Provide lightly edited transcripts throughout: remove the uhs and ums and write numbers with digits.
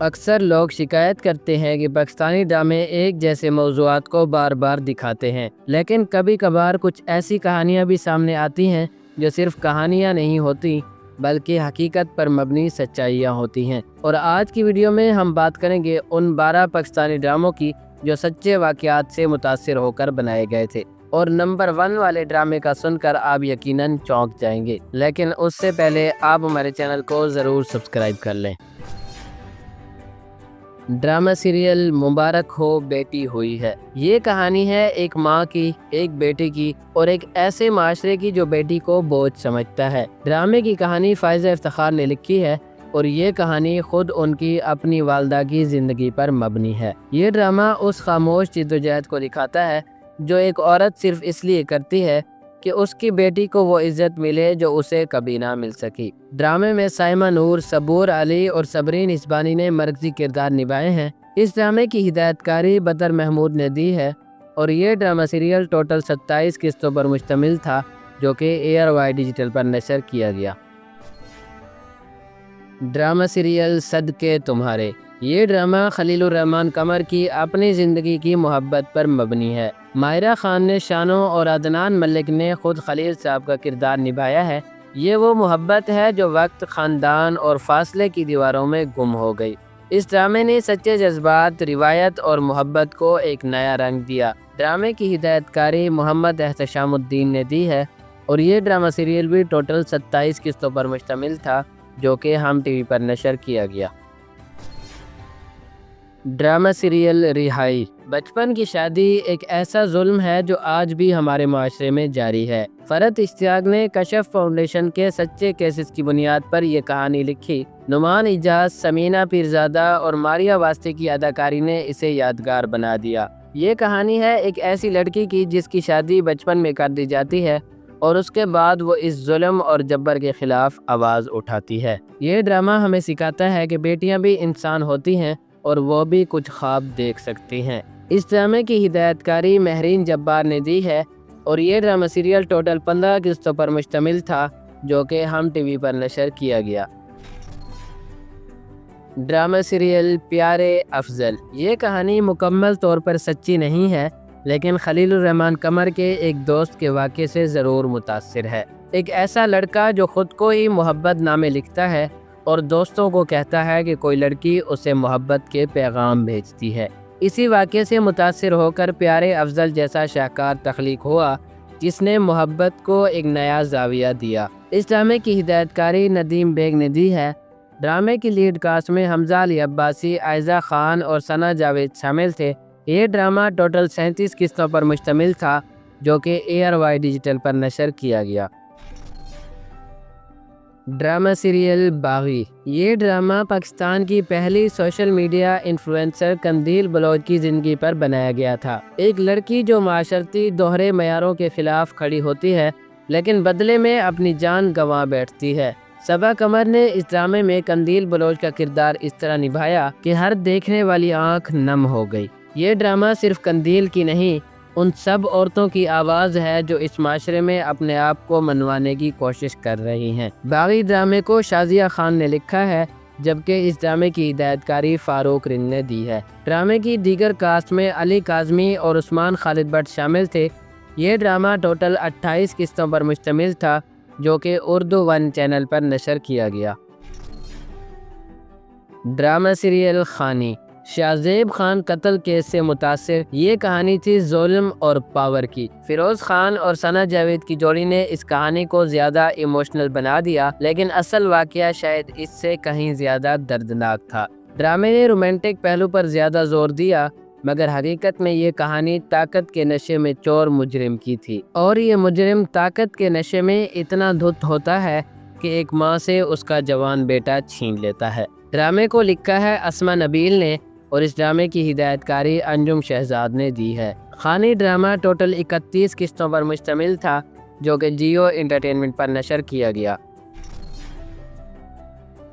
اکثر لوگ شکایت کرتے ہیں کہ پاکستانی ڈرامے ایک جیسے موضوعات کو بار بار دکھاتے ہیں، لیکن کبھی کبھار کچھ ایسی کہانیاں بھی سامنے آتی ہیں جو صرف کہانیاں نہیں ہوتی بلکہ حقیقت پر مبنی سچائیاں ہوتی ہیں۔ اور آج کی ویڈیو میں ہم بات کریں گے ان 12 پاکستانی ڈراموں کی جو سچے واقعات سے متاثر ہو کر بنائے گئے تھے، اور نمبر 1 والے ڈرامے کا سن کر آپ یقیناً چونک جائیں گے، لیکن اس سے پہلے آپ ہمارے چینل کو ضرور سبسکرائب کر لیں۔ ڈرامہ سیریل مبارک ہو بیٹی ہوئی ہے۔ یہ کہانی ہے ایک ماں کی، ایک بیٹی کی اور ایک ایسے معاشرے کی جو بیٹی کو بوجھ سمجھتا ہے۔ ڈرامے کی کہانی فائزہ افتخار نے لکھی ہے اور یہ کہانی خود ان کی اپنی والدہ کی زندگی پر مبنی ہے۔ یہ ڈرامہ اس خاموش جدوجہد کو دکھاتا ہے جو ایک عورت صرف اس لیے کرتی ہے کہ اس کی بیٹی کو وہ عزت ملے جو اسے کبھی نہ مل سکی۔ ڈرامے میں سائمہ نور، صبور علی اور صبرین اسبانی نے مرکزی کردار نبھائے ہیں۔ اس ڈرامے کی ہدایت کاری بدر محمود نے دی ہے اور یہ ڈرامہ سیریل ٹوٹل 27 قسطوں پر مشتمل تھا جو کہ ARY ڈیجیٹل پر نشر کیا گیا۔ ڈرامہ سیریل صدقے تمہارے۔ یہ ڈرامہ خلیل الرحمن قمر کی اپنی زندگی کی محبت پر مبنی ہے۔ ماہرہ خان نے شانو اور عدنان ملک نے خود خلیل صاحب کا کردار نبھایا ہے۔ یہ وہ محبت ہے جو وقت، خاندان اور فاصلے کی دیواروں میں گم ہو گئی۔ اس ڈرامے نے سچے جذبات، روایت اور محبت کو ایک نیا رنگ دیا۔ ڈرامے کی ہدایت کاری محمد احتشام الدین نے دی ہے اور یہ ڈرامہ سیریل بھی ٹوٹل 27 قسطوں پر مشتمل تھا جو کہ ہم ٹی وی پر نشر کیا گیا۔ ڈرامہ سیریل رہائی۔ بچپن کی شادی ایک ایسا ظلم ہے جو آج بھی ہمارے معاشرے میں جاری ہے۔ فرحت اشتیاق نے کشف فاؤنڈیشن کے سچے کیسز کی بنیاد پر یہ کہانی لکھی۔ نعمان اجاز، سمینہ پیرزادہ اور ماریہ واسطے کی اداکاری نے اسے یادگار بنا دیا۔ یہ کہانی ہے ایک ایسی لڑکی کی جس کی شادی بچپن میں کر دی جاتی ہے اور اس کے بعد وہ اس ظلم اور جبر کے خلاف آواز اٹھاتی ہے۔ یہ ڈرامہ ہمیں سکھاتا ہے کہ بیٹیاں بھی انسان ہوتی ہیں اور وہ بھی کچھ خواب دیکھ سکتی ہیں۔ اس ڈرامے کی ہدایت کاری مہرین جبار نے دی ہے اور یہ ڈرامہ سیریل ٹوٹل 15 قسطوں پر مشتمل تھا جو کہ ہم ٹی وی پر نشر کیا گیا۔ ڈرامہ سیریل پیارے افضل۔ یہ کہانی مکمل طور پر سچی نہیں ہے لیکن خلیل الرحمن قمر کے ایک دوست کے واقعے سے ضرور متاثر ہے۔ ایک ایسا لڑکا جو خود کو ہی محبت نامے لکھتا ہے اور دوستوں کو کہتا ہے کہ کوئی لڑکی اسے محبت کے پیغام بھیجتی ہے۔ اسی واقعے سے متاثر ہو کر پیارے افضل جیسا شاہکار تخلیق ہوا جس نے محبت کو ایک نیا زاویہ دیا۔ اس ڈرامے کی ہدایت کاری ندیم بیگ نے دی ہے۔ ڈرامے کی لیڈ کاسٹ میں حمزہ علی عباسی، عائزہ خان اور ثنا جاوید شامل تھے۔ یہ ڈرامہ ٹوٹل 37 قسطوں پر مشتمل تھا جو کہ ARY ڈیجیٹل پر نشر کیا گیا۔ ڈرامہ سیریل باغی۔ یہ ڈرامہ پاکستان کی پہلی social media influencer Qandeel Baloch کی زندگی پر بنایا گیا تھا۔ ایک لڑکی جو معاشرتی دوہرے معیاروں کے خلاف کھڑی ہوتی ہے لیکن بدلے میں اپنی جان گنوا بیٹھتی ہے۔ صبا قمر نے اس ڈرامے میں قندیل بلوچ کا کردار اس طرح نبھایا کہ ہر دیکھنے والی آنکھ نم ہو گئی۔ یہ ڈرامہ صرف قندیل کی نہیں، ان سب عورتوں کی آواز ہے جو اس معاشرے میں اپنے آپ کو منوانے کی کوشش کر رہی ہیں۔ باغی ڈرامے کو شازیہ خان نے لکھا ہے جبکہ اس ڈرامے کی ہدایت کاری فاروق رند نے دی ہے۔ ڈرامے کی دیگر کاسٹ میں علی کاظمی اور عثمان خالد بٹ شامل تھے۔ یہ ڈرامہ ٹوٹل 28 قسطوں پر مشتمل تھا جو کہ اردو 1 چینل پر نشر کیا گیا۔ ڈرامہ سیریل خانی۔ شاہزیب خان قتل کیس سے متاثر یہ کہانی تھی ظلم اور پاور کی۔ فیروز خان اور ثنا جاوید کی جوڑی نے اس کہانی کو زیادہ ایموشنل بنا دیا لیکن اصل واقعہ شاید اس سے کہیں زیادہ دردناک تھا۔ ڈرامے نے رومانٹک پہلو پر زیادہ زور دیا مگر حقیقت میں یہ کہانی طاقت کے نشے میں چور مجرم کی تھی، اور یہ مجرم طاقت کے نشے میں اتنا دھت ہوتا ہے کہ ایک ماں سے اس کا جوان بیٹا چھین لیتا ہے۔ ڈرامے کو لکھا ہے اسما نبیل نے اور اس ڈرامے کی ہدایت کاری انجم شہزاد نے دی ہے۔ خانی ڈرامہ ٹوٹل 31 قسطوں پر مشتمل تھا جو کہ جیو انٹرٹینمنٹ پر نشر کیا گیا۔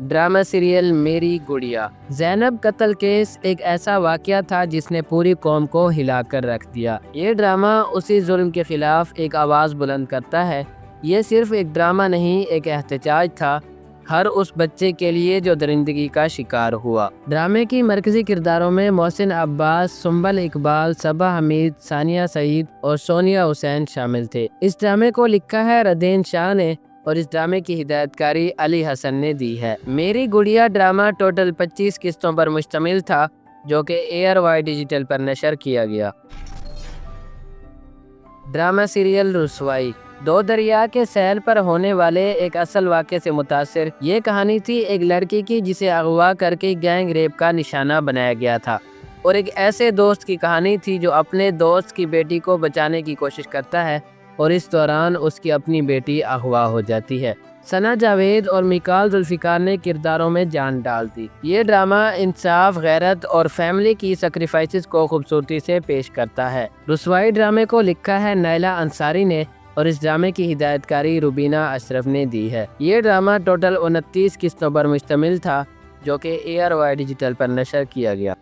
ڈرامہ سیریل میری گڑیا۔ زینب قتل کیس ایک ایسا واقعہ تھا جس نے پوری قوم کو ہلا کر رکھ دیا۔ یہ ڈرامہ اسی ظلم کے خلاف ایک آواز بلند کرتا ہے۔ یہ صرف ایک ڈرامہ نہیں، ایک احتجاج تھا۔ ہر اس بچے کے لیے جو درندگی کا شکار ہوا۔ ڈرامے کی مرکزی کرداروں میں محسن عباس، سنبل اقبال، صبا حمید، ثانیہ سعید اور سونیا حسین شامل تھے۔ اس ڈرامے کو لکھا ہے ردین شاہ نے اور اس ڈرامے کی ہدایت کاری علی حسن نے دی ہے۔ میری گڑیا ڈرامہ ٹوٹل 25 قسطوں پر مشتمل تھا جو کہ ایئر وائی ڈیجیٹل پر نشر کیا گیا۔ ڈرامہ سیریل رسوائی دو دریا کے سیل پر ہونے والے ایک اصل واقعے سے متاثر یہ کہانی تھی ایک لڑکی کی جسے اغوا کر کے گینگ ریپ کا نشانہ بنایا گیا تھا، اور ایک ایسے دوست کی کہانی تھی جو اپنے دوست کی بیٹی کو بچانے کی کوشش کرتا ہے اور اس دوران اس کی اپنی بیٹی اغوا ہو جاتی ہے۔ ثنا جاوید اور میکال ذوالفقار نے کرداروں میں جان ڈال دی۔ یہ ڈرامہ انصاف، غیرت اور فیملی کی سیکریفائسز کو خوبصورتی سے پیش کرتا ہے۔ رسوائی ڈرامے کو لکھا ہے نیلا انصاری نے اور اس ڈرامے کی ہدایت کاری روبینہ اشرف نے دی ہے۔ یہ ڈرامہ ٹوٹل 29 قسطوں پر مشتمل تھا جو کہ ایئر وائی ڈیجیٹل پر نشر کیا گیا۔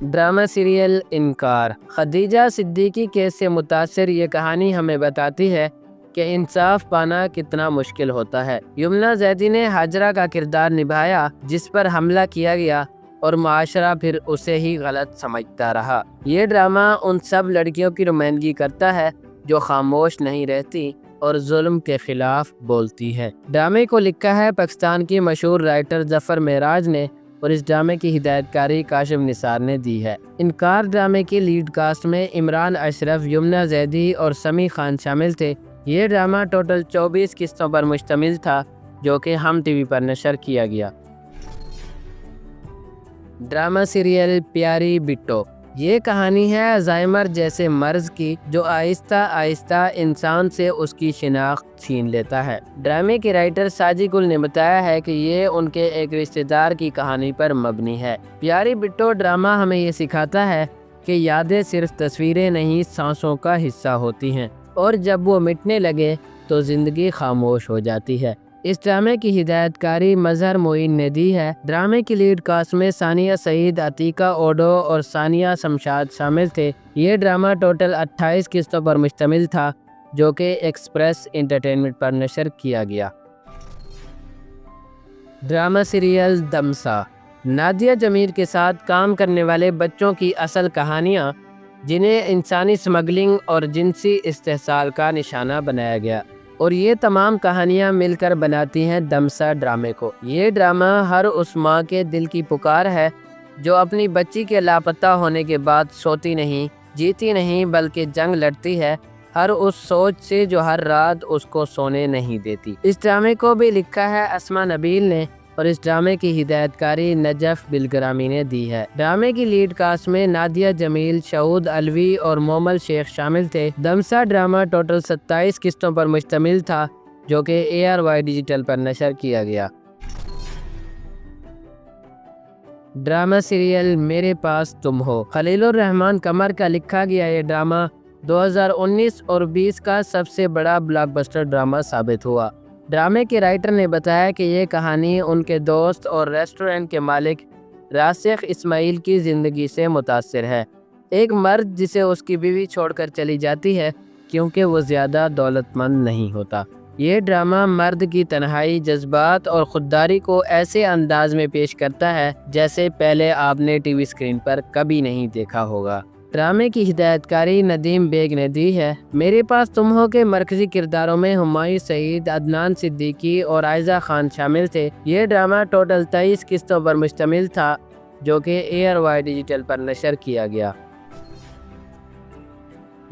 ڈرامہ سیریل انکار خدیجہ صدیقی کیس سے متاثر یہ کہانی ہمیں بتاتی ہے کہ انصاف پانا کتنا مشکل ہوتا ہے۔ یمنا زیدی نے ہاجرہ کا کردار نبھایا جس پر حملہ کیا گیا اور معاشرہ پھر اسے ہی غلط سمجھتا رہا۔ یہ ڈرامہ ان سب لڑکیوں کی نمائندگی کرتا ہے جو خاموش نہیں رہتی اور ظلم کے خلاف بولتی ہے۔ ڈرامے کو لکھا ہے پاکستان کی مشہور رائٹر ظفر معراج نے اور اس ڈرامے کی ہدایت کاری کاشف نثار نے دی ہے۔ انکار ڈرامے کی لیڈ کاسٹ میں عمران اشرف، یمنا زیدی اور سمیع خان شامل تھے۔ یہ ڈرامہ ٹوٹل 24 قسطوں پر مشتمل تھا جو کہ ہم ٹی وی پر نشر کیا گیا۔ ڈرامہ سیریل پیاری بٹو یہ کہانی ہے الزائمر جیسے مرض کی جو آہستہ آہستہ انسان سے اس کی شناخت چھین لیتا ہے۔ ڈرامے کے رائٹر ساجی گل نے بتایا ہے کہ یہ ان کے ایک رشتہ دار کی کہانی پر مبنی ہے۔ پیاری بٹو ڈرامہ ہمیں یہ سکھاتا ہے کہ یادیں صرف تصویریں نہیں، سانسوں کا حصہ ہوتی ہیں، اور جب وہ مٹنے لگے تو زندگی خاموش ہو جاتی ہے۔ اس ڈرامے کی ہدایت کاری مظہر معین نے دی ہے۔ ڈرامے کی لیڈ کاسٹ میں ثانیہ سعید، عتیقہ اوڈو اور ثانیہ شمشاد شامل تھے۔ یہ ڈرامہ ٹوٹل 28 قسطوں پر مشتمل تھا جو کہ ایکسپریس انٹرٹینمنٹ پر نشر کیا گیا۔ ڈرامہ سیریل دمسا نادیہ جمیل کے ساتھ کام کرنے والے بچوں کی اصل کہانیاں جنہیں انسانی سمگلنگ اور جنسی استحصال کا نشانہ بنایا گیا، اور یہ تمام کہانیاں مل کر بناتی ہیں دمسا ڈرامے کو۔ یہ ڈرامہ ہر اس ماں کے دل کی پکار ہے جو اپنی بچی کے لاپتہ ہونے کے بعد سوتی نہیں، جیتی نہیں بلکہ جنگ لڑتی ہے ہر اس سوچ سے جو ہر رات اس کو سونے نہیں دیتی۔ اس ڈرامے کو بھی لکھا ہے اسما نبیل نے اور اس ڈرامے کی ہدایت کاری نجف بلگرامی نے دی ہے۔ ڈرامے کی لیڈ کاسٹ میں نادیہ جمیل، شہود علوی اور مومل شیخ شامل تھے۔ دمسا ڈرامہ ٹوٹل 27 قسطوں پر مشتمل تھا جو کہ ایئر وائی ڈیجیٹل پر نشر کیا گیا۔ ڈرامہ سیریل میرے پاس تم ہو خلیل الرحمن قمر کا لکھا گیا یہ ڈرامہ 2019 اور 20 کا سب سے بڑا بلاک بسٹر ڈرامہ ثابت ہوا۔ ڈرامے کے رائٹر نے بتایا کہ یہ کہانی ان کے دوست اور ریسٹورنٹ کے مالک راسخ اسماعیل کی زندگی سے متاثر ہے، ایک مرد جسے اس کی بیوی چھوڑ کر چلی جاتی ہے کیونکہ وہ زیادہ دولت مند نہیں ہوتا۔ یہ ڈرامہ مرد کی تنہائی، جذبات اور خودداری کو ایسے انداز میں پیش کرتا ہے جیسے پہلے آپ نے ٹی وی اسکرین پر کبھی نہیں دیکھا ہوگا۔ ڈرامے کی ہدایت کاری ندیم بیگ نے دی ہے۔ میرے پاس تم ہو کے مرکزی کرداروں میں ہمایوں سعید، عدنان صدیقی اور عائزہ خان شامل تھے۔ یہ ڈرامہ ٹوٹل 23 قسطوں پر مشتمل تھا جو کہ ایئر وائی ڈیجیٹل پر نشر کیا گیا۔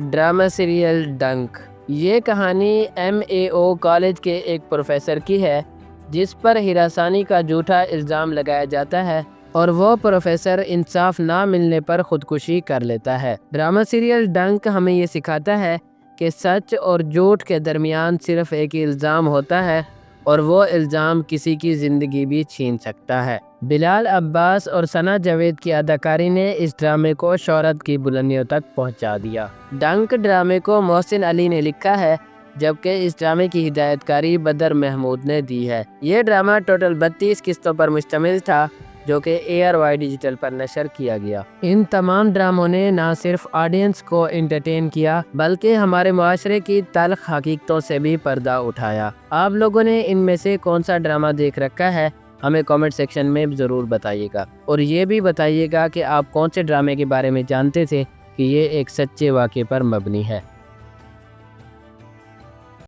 ڈرامہ سیریل ڈنک یہ کہانی MAO کالج کے ایک پروفیسر کی ہے جس پر ہراسانی کا جھوٹا الزام لگایا جاتا ہے اور وہ پروفیسر انصاف نہ ملنے پر خودکشی کر لیتا ہے۔ ڈرامہ سیریل ڈنک ہمیں یہ سکھاتا ہے کہ سچ اور جھوٹ کے درمیان صرف ایک ہی الزام ہوتا ہے اور وہ الزام کسی کی زندگی بھی چھین سکتا ہے۔ بلال عباس اور ثنا جاوید کی اداکاری نے اس ڈرامے کو شہرت کی بلندیوں تک پہنچا دیا۔ ڈنک ڈرامے کو محسن علی نے لکھا ہے جبکہ اس ڈرامے کی ہدایت کاری بدر محمود نے دی ہے۔ یہ ڈرامہ ٹوٹل 32 قسطوں پر مشتمل تھا جو کہ ARY ڈیجیٹل پر نشر کیا گیا۔ ان تمام ڈراموں نے نہ صرف آڈینس کو انٹرٹین کیا بلکہ ہمارے معاشرے کی تلخ حقیقتوں سے بھی پردہ اٹھایا۔ آپ لوگوں نے ان میں سے کون سا ڈرامہ دیکھ رکھا ہے؟ ہمیں کامنٹ سیکشن میں ضرور بتائیے گا، اور یہ بھی بتائیے گا کہ آپ کون سے ڈرامے کے بارے میں جانتے تھے کہ یہ ایک سچے واقعے پر مبنی ہے۔